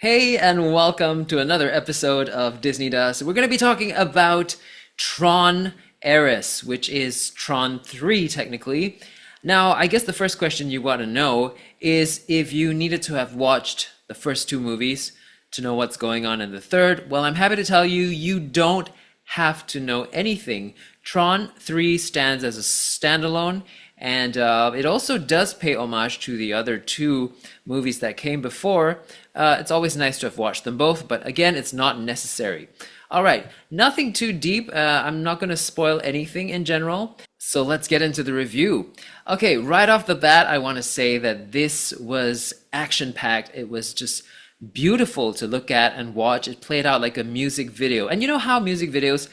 Hey, and welcome to another episode of DisneyDust. We're going to be talking about Tron Ares, which is Tron 3 technically. Now, I guess the first question you want to know is if you needed to have watched the first two movies to know what's going on in the third. Well, I'm happy to tell you, you don't have to know anything. Tron 3 stands as a standalone, and it also does pay homage to the other two movies that came before. It's always nice to have watched them both, but again, it's not necessary. All right, nothing too deep. I'm not going to spoil anything in general. So let's get into the review. Okay, right off the bat, I want to say that this was action-packed. It was just beautiful to look at and watch. It played out like a music video. And you know how music videos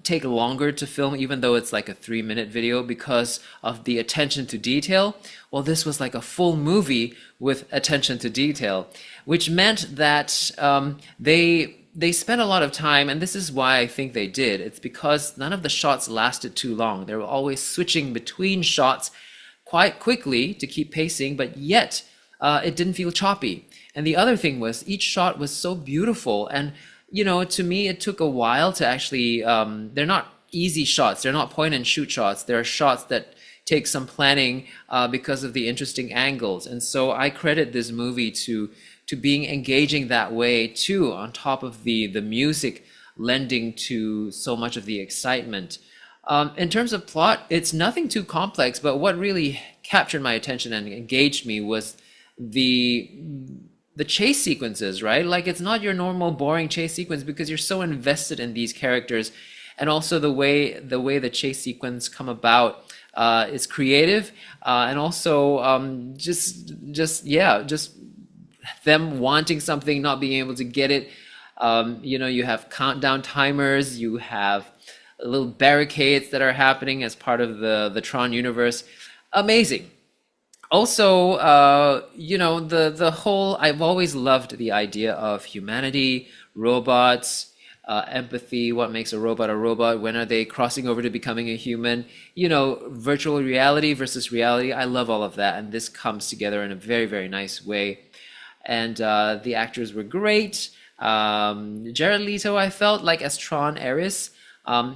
take longer to film, even though it's like a 3-minute video because of the attention to detail? Well, this was like a full movie with attention to detail, which meant that they spent a lot of time, and this is why I think they did. It's because none of the shots lasted too long. They were always switching between shots quite quickly to keep pacing, but yet it didn't feel choppy. And the other thing was each shot was so beautiful, and to me it took a while to actually they're not easy shots, they're not point and shoot shots. There are shots that take some planning because of the interesting angles, and so I credit this movie to being engaging that way too, on top of the music lending to so much of the excitement. In terms of plot, it's nothing too complex, but what really captured my attention and engaged me was the chase sequences, right? Like, it's not your normal boring chase sequence because you're so invested in these characters, and also the way the chase sequence come about is creative, and also just them wanting something, not being able to get it. You have countdown timers, you have little barricades that are happening as part of the Tron universe. Amazing. Also, the whole, I've always loved the idea of humanity, robots, empathy, what makes a robot, when are they crossing over to becoming a human, virtual reality versus reality. I love all of that, and this comes together in a very, very nice way. And the actors were great. Jared Leto, I felt like, as Tron Ares,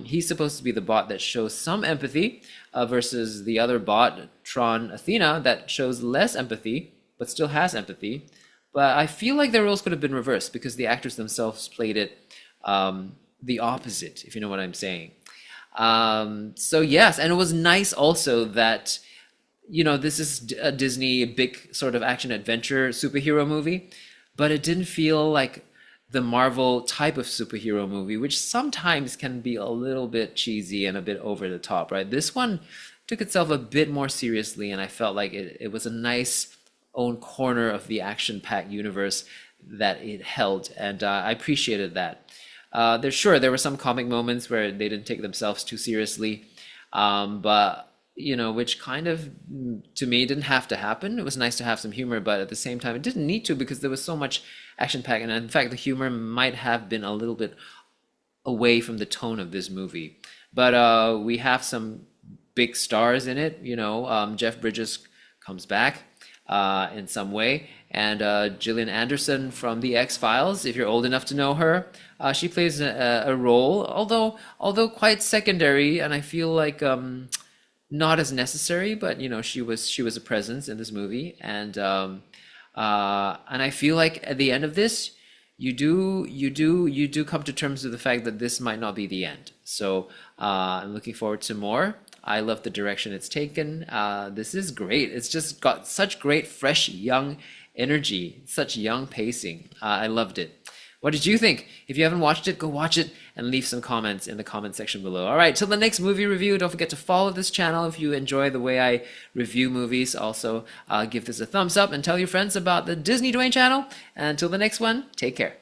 he's supposed to be the bot that shows some empathy versus the other bot, Tron Athena, that shows less empathy but still has empathy. But I feel like their roles could have been reversed because the actors themselves played it the opposite, if you know what I'm saying. So yes, and it was nice also that this is a Disney big sort of action adventure superhero movie, but it didn't feel like the Marvel type of superhero movie, which sometimes can be a little bit cheesy and a bit over the top, right? This one took itself a bit more seriously, and I felt like it was a nice own corner of the action-packed universe that it held, and I appreciated that. There were some comic moments where they didn't take themselves too seriously, but which kind of, to me, didn't have to happen. It was nice to have some humor, but at the same time, it didn't need to because there was so much action pack. And in fact, the humor might have been a little bit away from the tone of this movie. But we have some big stars in it. Jeff Bridges comes back in some way. And Gillian Anderson from The X-Files, if you're old enough to know her, she plays a role, although quite secondary, and I feel like not as necessary, but she was a presence in this movie, and I feel like at the end of this, you do come to terms with the fact that this might not be the end. So I'm looking forward to more. I love the direction it's taken. This is great. It's just got such great, fresh, young energy, such young pacing. I loved it. What did you think? If you haven't watched it, go watch it and leave some comments in the comment section below. All right, till the next movie review, don't forget to follow this channel if you enjoy the way I review movies. Also, give this a thumbs up and tell your friends about the DisneyDwayne channel. And until the next one, take care.